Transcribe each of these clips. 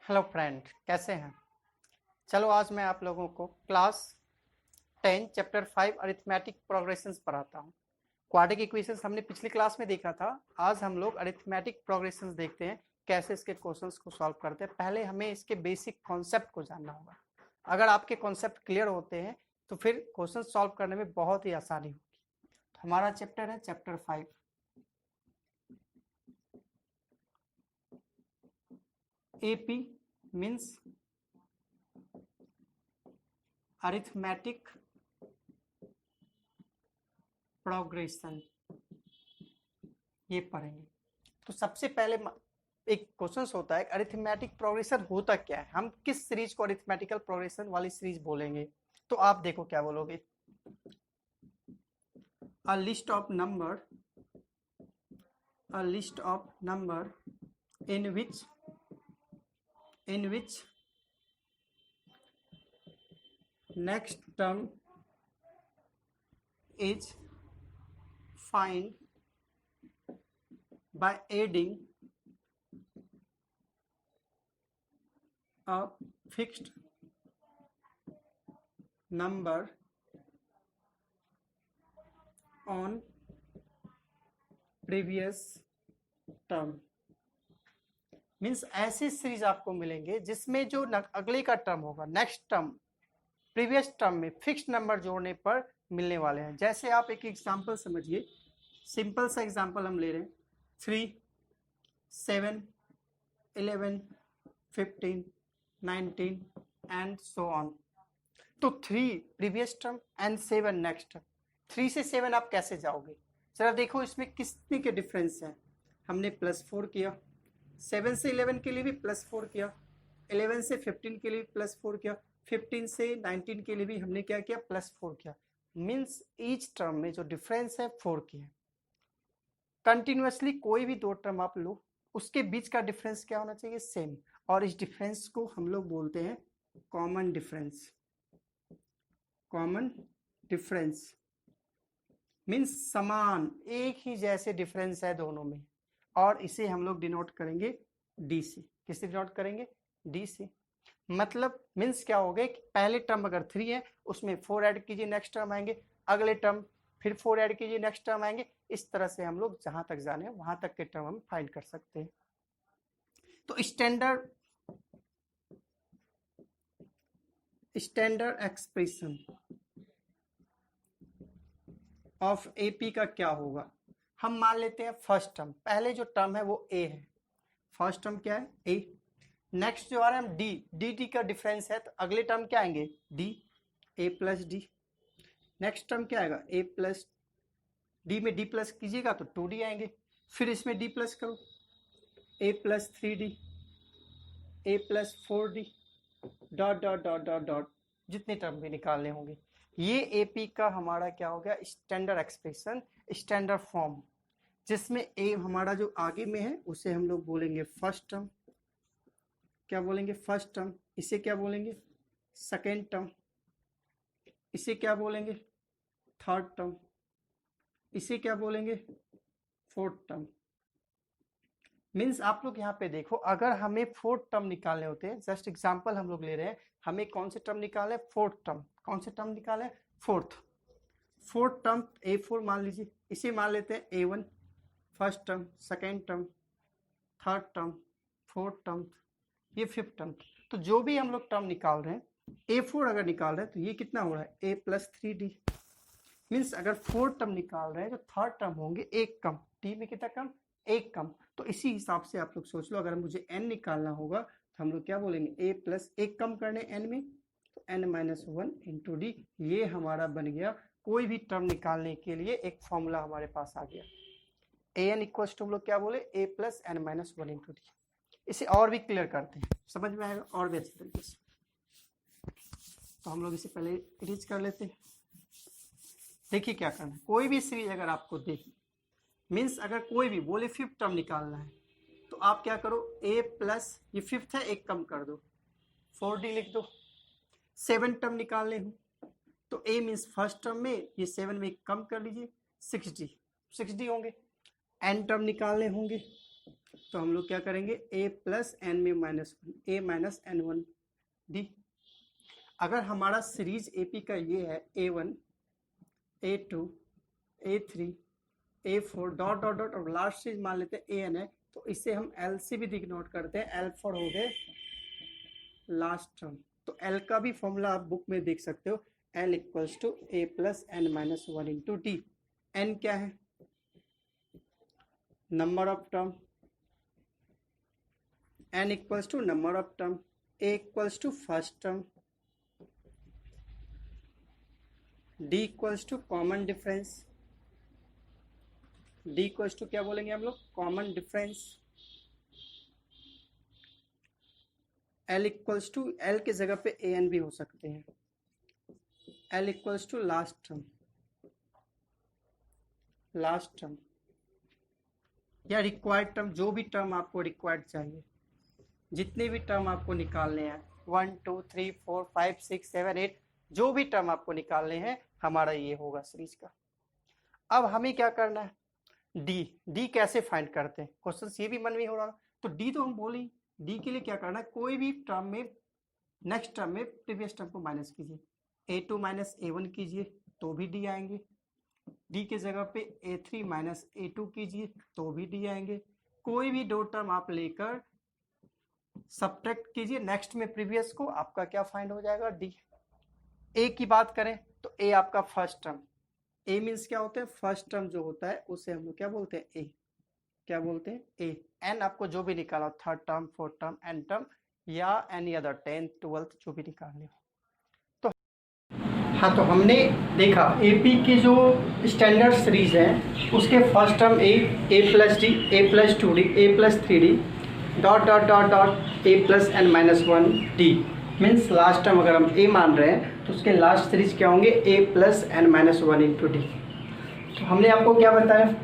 Hello friend, कैसे हैं। चलो आज मैं आप लोगों को क्लास 10 चैप्टर 5 अरिथमेटिक प्रोग्रेशंस पढ़ाता हूँ। क्वाड्रेटिक इक्वेशंस हमने पिछली क्लास में देखा था। आज हम लोग अरिथमेटिक प्रोग्रेशंस देखते हैं, कैसे इसके क्वेश्चंस को सॉल्व करते हैं। पहले हमें इसके बेसिक कॉन्सेप्ट को जानना होगा। अगर आपके कॉन्सेप्ट क्लियर होते हैं तो फिर क्वेश्चन सॉल्व करने में बहुत ही आसानी होगी। तो हमारा चैप्टर है chapter 5। AP means arithmetic progression, ये पढ़ेंगे। तो सबसे पहले एक क्वेश्चन होता है अरिथमेटिक प्रोग्रेशन होता क्या है, हम किस सीरीज को अरिथमेटिकल प्रोग्रेशन वाली सीरीज बोलेंगे। तो आप देखो क्या बोलोगे। A list of number in which next term is find by adding a fixed number on previous term। Means ऐसी सीरीज आपको मिलेंगे जिसमें जो अगले का टर्म होगा, नेक्स्ट टर्म प्रीवियस टर्म में फिक्स्ड नंबर जोड़ने पर मिलने वाले हैं। जैसे आप एक एग्जांपल समझिए, सिंपल सा एग्जांपल हम ले रहे हैं 3, 7, 11, 15, 19 एंड सो ऑन। तो 3 previous term and 7 next term. 3 से 7 आप कैसे जाओगे, जरा देखो इसमें कितने के डिफरेंस हैं। हमने +4 किया, 7 से 11 के लिए भी +4 किया, 11 से 15 के लिए +4 किया, 15 से 19 के लिए भी हमने क्या किया, +4 किया। मीन्स ईच टर्म में जो डिफरेंस है 4 की है। कंटिन्यूअसली कोई भी दो टर्म आप लो, उसके बीच का डिफरेंस क्या होना चाहिए, सेम। और इस डिफरेंस को हम लोग बोलते हैं common difference. Common difference means समान, एक ही जैसे डिफरेंस है दोनों में, और इसे हम लोग डिनोट करेंगे डी से। किससे डिनोट करेंगे, डी से। मतलब मीन्स क्या हो गया कि पहले टर्म अगर 3 है उसमें 4 ऐड कीजिए, नेक्स्ट टर्म आएंगे, अगले टर्म फिर 4 ऐड कीजिए, नेक्स्ट टर्म आएंगे। इस तरह से हम लोग जहां तक जाने वहां तक के टर्म हम फाइंड कर सकते हैं। तो स्टैंडर्ड एक्सप्रेशन ऑफ एपी का क्या होगा। हम मान लेते हैं फर्स्ट टर्म, पहले जो टर्म है वो ए है, फर्स्ट टर्म क्या है, ए। नेक्स्ट जो आ रहा है हम डी, डी का डिफरेंस है, तो अगले टर्म क्या आएंगे, D, A plus D. Next term क्या आएगा, ए प्लस डी में डी प्लस कीजिएगा तो 2d आएंगे, फिर इसमें डी प्लस करो, A plus 3d, A plus 4d, dot dot dot dot dot, जितने टर्म भी निकालने होंगे। ये एपी का हमारा क्या हो गया, स्टैंडर्ड एक्सप्रेशन, स्टैंडर्ड फॉर्म, जिसमें ए हमारा जो आगे में है उसे हम लोग बोलेंगे फर्स्ट टर्म। क्या बोलेंगे, फर्स्ट टर्म। इसे क्या बोलेंगे, सेकेंड टर्म। इसे क्या बोलेंगे, थर्ड टर्म। इसे क्या बोलेंगे, फोर्थ टर्म। मीन्स आप लोग यहाँ पे देखो, अगर हमें फोर्थ टर्म निकालने होते हैं, जस्ट एग्जांपल हम लोग ले रहे हैं, हमें कौन से टर्म निकाले, फोर्थ टर्म। कौन से टर्म निकाले, फोर्थ टर्म A4 मान लीजिए, इसे मान लेते हैं A1 first term, second term, third term, fourth term, ये फिफ्थ टर्म। तो जो भी हम लोग टर्म निकाल रहे हैं, A4 अगर निकाल रहे हैं तो ये कितना हो रहा है, A प्लस 3D। मीन्स अगर फोर्थ टर्म निकाल रहे हैं तो थर्ड टर्म होंगे एक कम, डी में कितना कम, एक कम। तो इसी हिसाब से आप लोग सोच लो, अगर मुझे n निकालना होगा तो हम लोग क्या बोलेंगे, a प्लस एक कम करने n में, तो n माइनस 1 इंटू डी। ये हमारा बन गया कोई भी टर्म निकालने के लिए एक फॉर्मूला हमारे पास आ गया। an इक्वल्स टू हम लोग क्या बोले, a plus n minus 1 into D. इसे और भी क्लियर करते हैं, समझ में आएगा और भी अच्छी तरीके से। तो हम लोग इसे पहले रीच कर लेते हैं। देखिए क्या करना है, कोई भी सीरीज अगर आपको देखी, मीन्स अगर कोई भी बोले फिफ्थ टर्म निकालना है, तो आप क्या करो, a प्लस, ये फिफ्थ है एक कम कर दो, 4d लिख दो। 7 टर्म निकालने हो तो a मीन्स फर्स्ट टर्म में, ये 7 में एक कम कर लीजिए, 6d होंगे। n टर्म निकालने होंगे तो हम लोग क्या करेंगे, a प्लस एन में minus a minus N one D. अगर हमारा सीरीज AP का ये है A1 A2 A3 A4 dot dot dot और लास्ट सीरीज मान लेते हैं AN है, तो इसे हम L से भी डिनोट करते हैं, L फॉर हो गए लास्ट टर्म। तो L का भी फॉर्मूला आप बुक में देख सकते हो, L equals to A plus N minus one into D. N क्या है, number of term, N equals to number of term, A equals to first term, D equals to common difference, D equals to क्या बोलेंगे हम लोग, common difference. L equals to, L की जगह पे AN भी हो सकते हैं, L equals to last term, last term या रिक्वायर्ड टर्म, जो भी टर्म आपको रिक्वायर्ड चाहिए, जितने भी टर्म आपको निकालने हैं 1 2 3 4 5 6 7 8, जो भी टर्म आपको निकालने हैं, हमारा ये होगा सीरीज का। अब हमें क्या करना है, डी कैसे फाइंड करते हैं, क्वेश्चन ये भी मन में हो रहा है। तो डी तो हम बोले, डी के लिए क्या करना है, कोई भी टर्म में नेक्स्ट टर्म में प्रीवियस टर्म को माइनस कीजिए, A2 माइनस A1 कीजिए तो भी डी आएंगे, डी के जगह पे A3 माइनस A2 कीजिए तो भी डी आएंगे। कोई भी दो टर्म आप लेकर सब्ट्रैक्ट कीजिए नेक्स्ट में प्रीवियस को, आपका क्या फाइंड हो जाएगा, डी। ए की बात करें तो ए आपका फर्स्ट टर्म, ए मीन्स क्या होता है, फर्स्ट टर्म जो होता है उसे हम लोग क्या बोलते हैं, ए, क्या बोलते हैं, ए। एन आपको जो भी निकाला, third term, fourth term, N term या एनी अदर 10th 12th जो भी निकालने हो। तो हाँ, तो हमने देखा एपी की जो स्टैंडर्ड सीरीज है उसके first term A plus D, A plus 2d, A plus 3d dot dot dot dot A plus N minus one D. Means last term अगर हम ए मान रहे हैं तो उसके लास्ट सीरीज क्या होंगे, A plus N minus one into D. तो हमने आपको क्या बताया,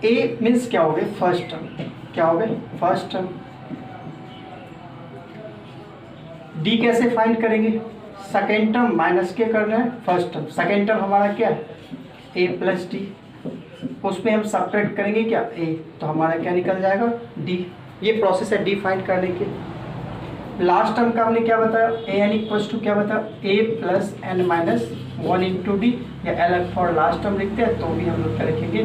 ए मीन्स क्या हो गए, फर्स्ट टर्म, क्या हो गए, फर्स्ट टर्म। डी कैसे फाइंड करेंगे, सेकेंड टर्म माइनस के करना है फर्स्ट टर्म, सेकेंड टर्म हमारा क्या है, ए प्लस डी, उसमें हम सब्ट्रैक्ट करेंगे क्या, ए, तो हमारा क्या निकल जाएगा, डी। ये प्रोसेस है डी फाइंड करने की। लास्ट टर्म का हमने क्या बताया, ए एन इक्वल्स टू क्या बताया, A plus N minus one into D, या एल फॉर लास्ट टर्म लिखते हैं तो भी हम लोग क्या लिखेंगे,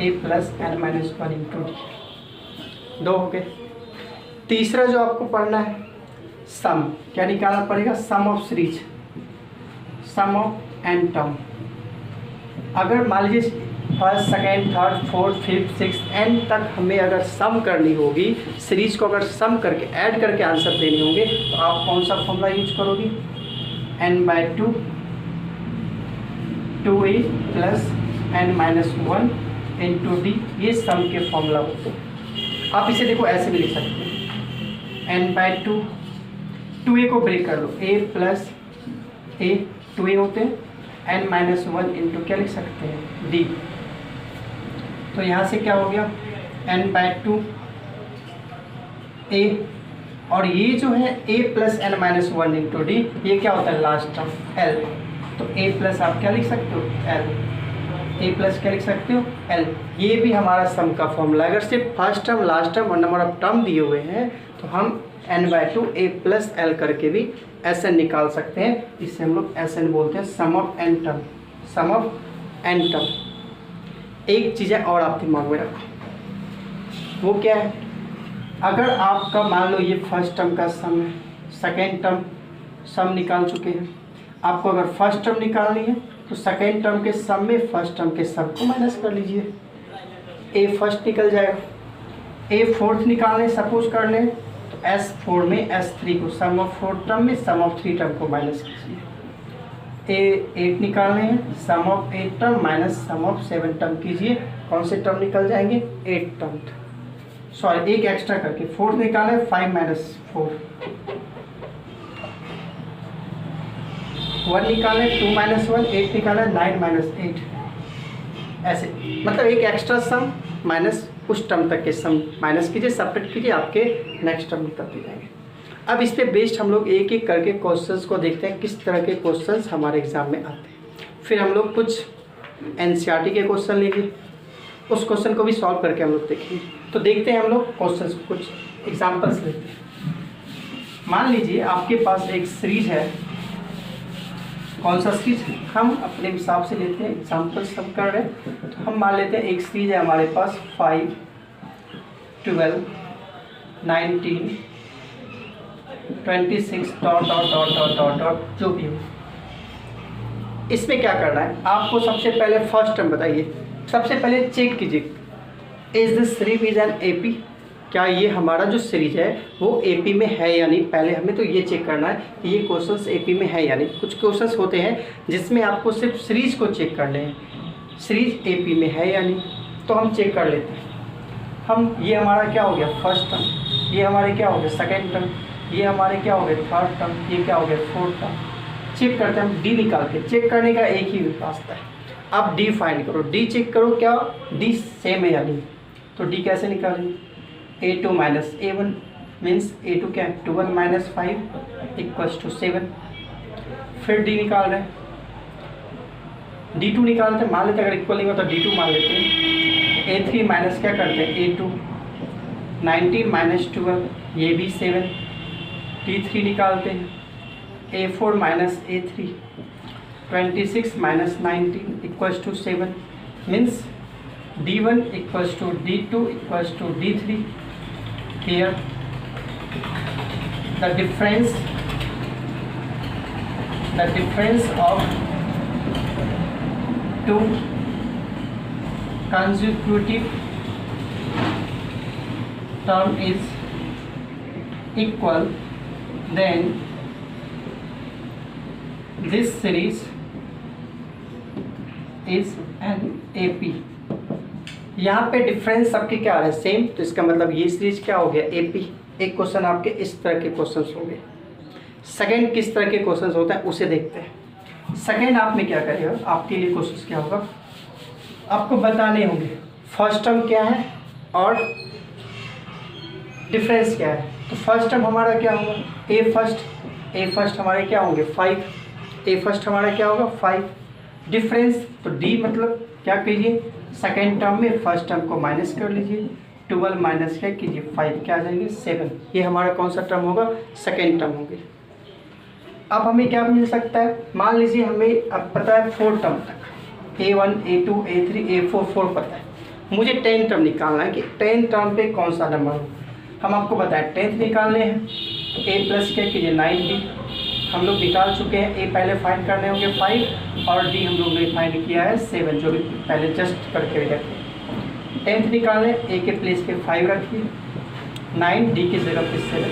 A plus N minus one into D. दो हो गए। तीसरा जो आपको पढ़ना है, सम, क्या निकालना पड़ेगा, sum of series, sum of N term. अगर मान लीजिए first second third fourth fifth six N तक हमें अगर सम करनी होगी, सीरीज को अगर सम करके ऐड करके आंसर देने होंगे, तो आप कौन सा फॉर्मूला यूज करोगे, n/2 2a plus N minus one into D, ये सम के फॉर्मूला होते हैं। आप इसे देखो ऐसे भी लिख सकते हैं, n/2 2a को ब्रेक कर लो, a प्लस a 2a होते हैं, एन माइनस वन इंटू क्या लिख सकते हैं, डी। तो यहाँ से क्या हो गया, n/2 a, और ये जो है a plus N minus one into D, ये क्या होता है, लास्ट टर्म l। तो a प्लस आप क्या लिख सकते हो, l, a प्लस क्या लिख सकते हो, l। ये भी हमारा सम का फॉर्मूला। अगर सिर्फ फर्स्ट टर्म लास्ट टर्म और नंबर ऑफ टर्म दिए हुए हैं तो हम n/2 a प्लस एल करके भी Sn निकाल सकते हैं। इसे हम लोग Sn बोलते हैं, sum of N term, sum of N term. एक चीज़ें और आप दिमाग में रखो, वो क्या है, अगर आपका मान लो ये फर्स्ट टर्म का सम है, सेकेंड टर्म सम निकाल चुके हैं, आपको अगर फर्स्ट टर्म निकालनी है तो सेकेंड टर्म के सम में फर्स्ट टर्म के सम को माइनस कर लीजिए, ए फर्स्ट निकल जाएगा। ए फोर्थ निकालने सपोज कर लें तो S4 में S3 को, सम ऑफ फोर्थ टर्म में सम ऑफ थ्री टर्म को माइनस कीजिए। A8 निकालने हैं, sum of 8 term minus sum of 7 term कीजिए, कौन से टर्म निकल जाएंगे, 8 टर्म, सॉरी एक एक्स्ट्रा करके, फोर्थ निकाले 5 माइनस 4, 1 निकाले 2 माइनस 1, 8 निकाले 9 माइनस 8, ऐसे मतलब एक एक्स्ट्रा सम माइनस उस टर्म तक के सम माइनस कीजिए, सब्ट्रैक्ट कीजिए, आपके नेक्स्ट टर्म निकलते जाएंगे। अब इस पे बेस्ड हम लोग एक एक करके क्वेश्चंस को देखते हैं, किस तरह के क्वेश्चंस हमारे एग्जाम में आते हैं। फिर हम लोग कुछ एनसीईआरटी के क्वेश्चन लेंगे, उस क्वेश्चन को भी सॉल्व करके हम लोग देखेंगे। तो देखते हैं हम लोग क्वेश्चन, कुछ एग्जाम्पल्स लेते हैं। मान लीजिए आपके पास एक सीरीज है, कौन सा सीरीज हम अपने हिसाब से लेते हैं, एग्जाम्पल्स सब कर रहे हैं। तो हम मान लेते हैं एक सीरीज है हमारे पास 5, 12, 19, 26 dot dot dot dot dot dot जो भी हो। इसमें क्या करना है आपको, सबसे पहले फर्स्ट टर्म बताइए। सबसे पहले चेक कीजिए, is this series is an AP, क्या ये हमारा जो सीरीज है वो एपी में है या नहीं। पहले हमें तो ये चेक करना है कि ये क्वेश्चंस एपी में है या नहीं। कुछ क्वेश्चंस होते हैं जिसमें आपको सिर्फ सीरीज को चेक करने हैं, सीरीज एपी में है या नहीं। तो हम चेक कर लेते हैं। हम ये हमारा क्या हो गया फर्स्ट टर्म, ये हमारे क्या हो गया सेकेंड टर्म, ये हमारे क्या हो गया थर्ड टर्म, ये क्या हो गया फोर्थ टर्म। चेक करते हैं हम डी निकाल के। चेक करने का एक ही रास्ता है, अब डी फाइंड करो, डी चेक करो क्या डी सेम है या नहीं। तो डी कैसे निकालेंगे, a2 minus a1 means a2 क्या है 12 माइनस 5 इक्वल्स टू 7। फिर डी निकाल रहे हैं, d2 निकालते हैं। मान लेते हैं अगर इक्वल नहीं होता तो d2 मान लेते हैं। a3 माइनस क्या करते हैं a2, 19 माइनस 12 ये भी 7। d3 निकालते हैं, a4 minus a3, 26 minus 19 equals to 7 means d1 equals to d2 equals to d3. Here the difference of two consecutive term is equal, then this series is an AP। यहाँ पे difference सबके क्या आ रहा है same, तो इसका मतलब ये सीरीज क्या हो गया एपी। एक क्वेश्चन आपके इस तरह के क्वेश्चंस होंगे। सेकंड किस तरह के क्वेश्चंस होते हैं उसे देखते हैं। सेकंड आप में क्या करेगा, आपके लिए क्वेश्चंस क्या होगा, आपको बताने होंगे फर्स्ट टर्म क्या है और डिफरेंस क्या है। तो फर्स्ट टर्म हमारा क्या होगा ए फर्स्ट हमारे क्या होंगे 5, ए फर्स्ट हमारा क्या होगा 5। डिफरेंस तो डी मतलब क्या कीजिए सेकेंड टर्म में फर्स्ट टर्म को माइनस कर लीजिए, 12 माइनस क्या कीजिए 5 क्या आ जाएंगे 7। ये हमारा कौन सा टर्म होगा सेकेंड टर्म होगी। अब हमें क्या मिल सकता है, मान लीजिए हमें अब पता है 4 टर्म तक, a1 a2 a3 a4 4 पता है। मुझे 10 टर्म निकालना है कि 10 टर्म पे कौन सा नंबर हो। हम आपको बताएं 10th निकालने हैं, a प्लस क्या कीजिए 9d हम लोग निकाल चुके हैं। ए पहले फाइंड करने होंगे 5 और डी हम लोग ने फाइंड किया है 7, जो भी पहले जस्ट करके रखे। 10th निकालने, ए के प्लेस पे 5 रखिए, 9 डी की जगह पे 7,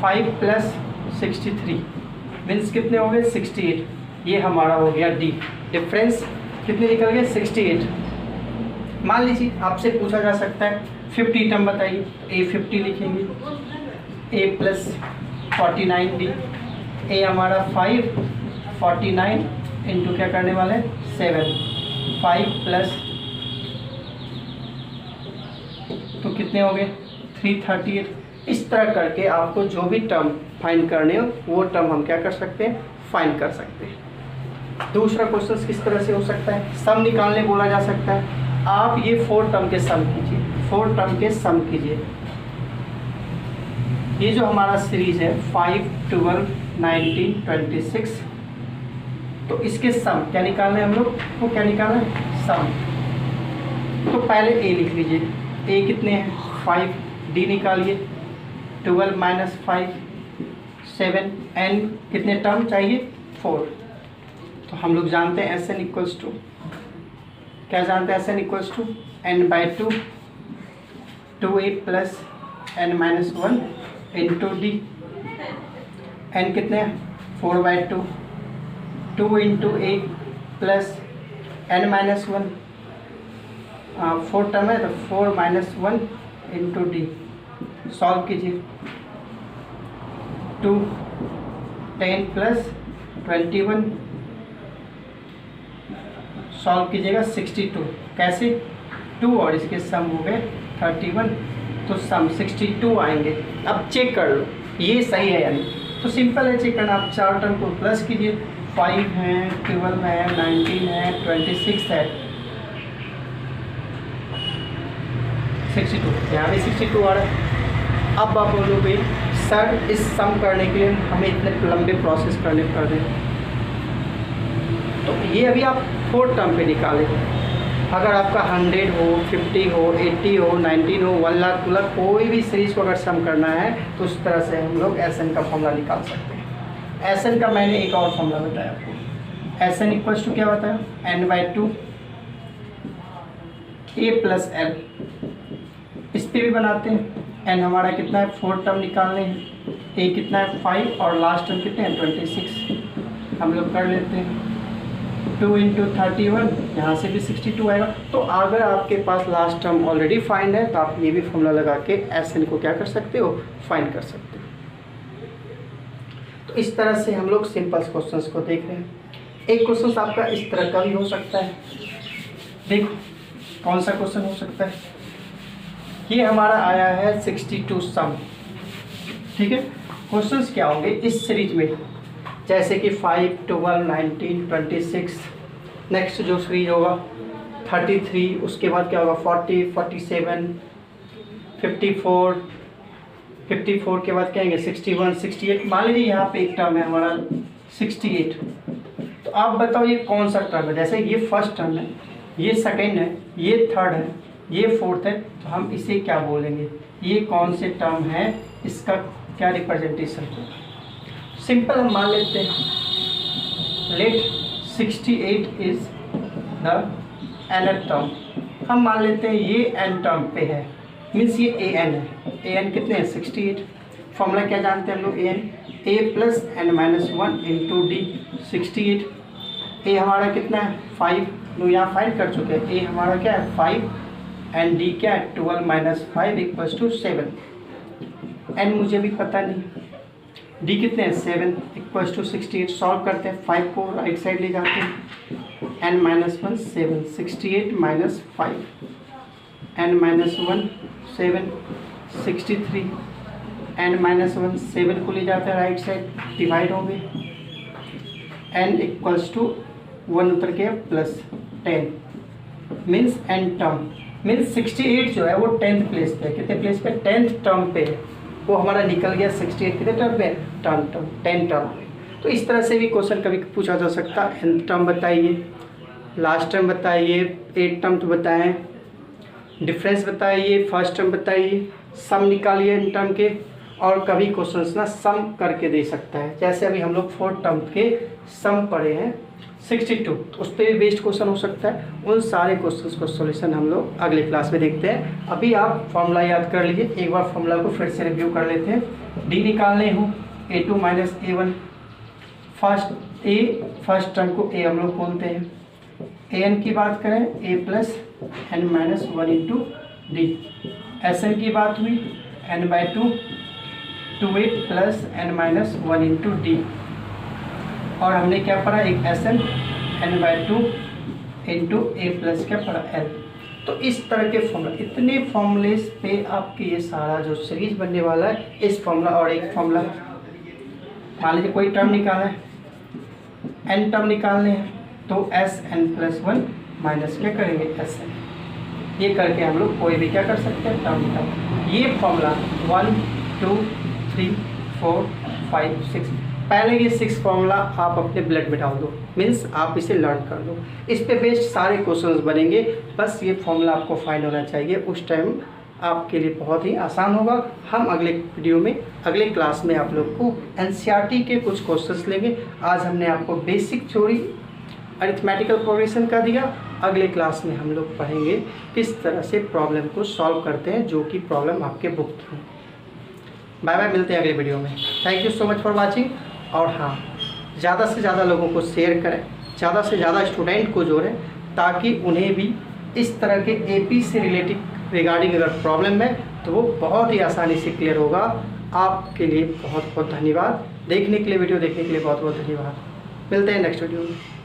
5 प्लस 63 मीन्स कितने हो गए 68। ये हमारा हो गया डी। डिफरेंस कितने निकल गए 68। मान लीजिए आपसे पूछा जा सकता है 50 टर्म बताइए, तो ए 50 लिखेंगे, ए प्लस 49 डी, ए हमारा 5 49 इंटू क्या करने वाले 7, 5 प्लस तो कितने हो गए 338। इस तरह करके आपको जो भी टर्म फाइंड करने हो वो टर्म हम क्या कर सकते हैं फाइंड कर सकते हैं। दूसरा क्वेश्चन किस तरह से हो सकता है, सम निकालने बोला जा सकता है। आप ये 4 टर्म के सम कीजिए, 4 टर्म के सम कीजिए। ये जो हमारा सीरीज है 5 12 19 26, तो इसके सम क्या निकालना है हम लोग को, क्या निकालना है सम। तो पहले ए लिख लीजिए, ए कितने हैं 5, डी निकालिए 12 माइनस 5 7, एन कितने टर्म चाहिए 4। तो हम लोग जानते हैं एस एन इक्वल्स टू क्या जानते हैं, S N equals to N by 2 2a plus N minus 1 into D. N कितने 4 by 2 2 into A plus N minus 1, 4 term है तो 4 माइनस 1 इंटू डी। सॉल्व कीजिए 2 10 प्लस 21, सॉल्व कीजिएगा 62। कैसे 2 और इसके सम हो गए 31, तो सम 62 आएंगे। अब चेक कर लो ये सही है यानी, तो सिंपल है चेक करना। आप 4 टर्म को प्लस कीजिए, 5 है 12 है 19 है 26 है, 62, यहाँ भी 62 आ रहा है। अब आप बोलोगे सर इस सम करने के लिए हमें इतने लंबे प्रोसेस करने पड़ रहे हैं, तो ये अभी आप 4 टर्म पे निकालें। अगर आपका 100 हो, 50 हो, 80 हो, 19 हो, 1 लाख 2 लाख कोई भी सीरीज को अगर सम करना है तो उस तरह से हम लोग एस एन का फॉर्मूला निकाल सकते हैं। एस एन का मैंने एक और फॉर्मूला बताया आपको। एस एन इक्वल्स टू क्या बताया, n/2 a प्लस एल। इस पर भी बनाते हैं। एन हमारा कितना है, 4 टर्म निकालने हैं, ए कितना है 5 और लास्ट टर्म कितने हैं 26। हम लोग कर लेते हैं 2 × 31, यहाँ से भी 62 आएगा। तो अगर आपके पास लास्ट टर्म ऑलरेडी फाइंड है तो आप ये भी फॉर्मूला लगा के एस एन को क्या कर सकते हो, फाइंड कर सकते हो। तो इस तरह से हम लोग सिंपल क्वेश्चंस को देख रहे हैं। एक क्वेश्चन आपका इस तरह का भी हो सकता है। देखो कौन सा क्वेश्चन हो सकता है, ये हमारा आया है 62 सम, ठीक है। क्वेश्चंस क्या होंगे इस सीरीज में, जैसे कि 5, 12, 19, 26, नेक्स्ट जो सीरीज होगा 33, उसके बाद क्या होगा 40, 47, 54, 54 के बाद क्या आएंगे 61, 68। मान लीजिए यहाँ पे एक टर्म है हमारा 68, तो आप बताओ ये कौन सा टर्म है। जैसे ये फर्स्ट टर्म है, ये सेकेंड है, ये थर्ड है, ये फोर्थ है, तो हम इसे क्या बोलेंगे, ये कौन से टर्म है, इसका क्या रिप्रेजेंटेशन होगा। सिंपल हम मान लेते हैं, let 68 is the nth term. हम मान लेते हैं ये n टर्म पे है, मीन्स ये an है। an कितने हैं 68। फॉर्मूला क्या जानते हैं हम लोग, an a plus n-1 into D 68। a हमारा कितना है 5, लोग यहाँ फाइंड कर चुके हैं। a हमारा क्या है 5 एंड d क्या है 12 - 5 = 7। n मुझे भी पता नहीं, d कितने हैं 7 = 68। सॉल्व करते हैं, 5 को राइट साइड ले जाते हैं, n-1 7, 68 - 5, n-1 7, 63, n-1 7 को ले जाते हैं राइट साइड, डिवाइड हो गए, n = 1 उतर के plus 10, means n term, means 68 जो है वो 10th प्लेस पे, कितने प्लेस पे 10th टर्म पे, वो हमारा निकल गया 68 कितने टर्म पे 10 टर्म पे। तो इस तरह से भी क्वेश्चन कभी पूछा जा सकता है। nth टर्म बताइए, लास्ट टर्म बताइए, 8 टर्म तो बताएं, डिफरेंस बताइए, फर्स्ट टर्म बताइए, सम निकालिए n टर्म के, और कभी क्वेश्चन ना सम करके दे सकता है। जैसे अभी हम लोग 4 टर्म के सम पढ़े हैं 62, तो उस पर भी बेस्ड क्वेश्चन हो सकता है। उन सारे क्वेश्चंस को सॉल्यूशन हम लोग अगले क्लास में देखते हैं। अभी आप फॉर्मूला याद कर लीजिए, एक बार फॉर्मूला को फिर से रिव्यू कर लेते हैं। डी निकालने हूँ a2 - a1, फर्स्ट टर्म को a हम लोग बोलते हैं। an की बात करें a plus n-1 into D. S N की बात हुई n/2 2a plus n-1 into D, और हमने क्या पढ़ा, एक S N n/2 into A plus क्या पढ़ा एल। तो इस तरह के फॉर्मूला, इतने फॉर्मूले पे आपके ये सारा जो सीरीज बनने वाला है, इस फॉर्मूला और एक फॉर्मूला, मान लीजिए कोई टर्म निकालना है, n टर्म निकालने हैं, तो Sn+1 माइनस क्या करेंगे Sn, ये करके हम लोग कोई भी क्या कर सकते हैं टर्म निकाल। ये फॉर्मूला 1 2 3 4 5 6, पहले ये 6 फॉर्मूला आप अपने ब्लड में डाल दो, मीन्स आप इसे लर्न कर दो। इस पे बेस्ड सारे क्वेश्चंस बनेंगे, बस ये फॉर्मूला आपको फाइंड होना चाहिए, उस टाइम आपके लिए बहुत ही आसान होगा। हम अगले वीडियो में, अगले क्लास में आप लोग को एनसीईआरटी के कुछ क्वेश्चंस लेंगे। आज हमने आपको बेसिक थ्योरी अरिथमेटिकल प्रोग्रेशन का दिया, अगले क्लास में हम लोग पढ़ेंगे किस तरह से प्रॉब्लम को सॉल्व करते हैं जो कि प्रॉब्लम आपके बुक की है। बाय बाय, मिलते हैं अगले वीडियो में। Thank you so much for watching. और हाँ, ज़्यादा से ज़्यादा लोगों को शेयर करें, ज़्यादा से ज़्यादा स्टूडेंट को जोड़ें, ताकि उन्हें भी इस तरह के एपी से रिगार्डिंग अगर प्रॉब्लम है तो वो बहुत ही आसानी से क्लियर होगा। आपके लिए बहुत बहुत धन्यवाद, देखने के लिए, वीडियो देखने के लिए बहुत बहुत धन्यवाद। मिलते हैं नेक्स्ट वीडियो में।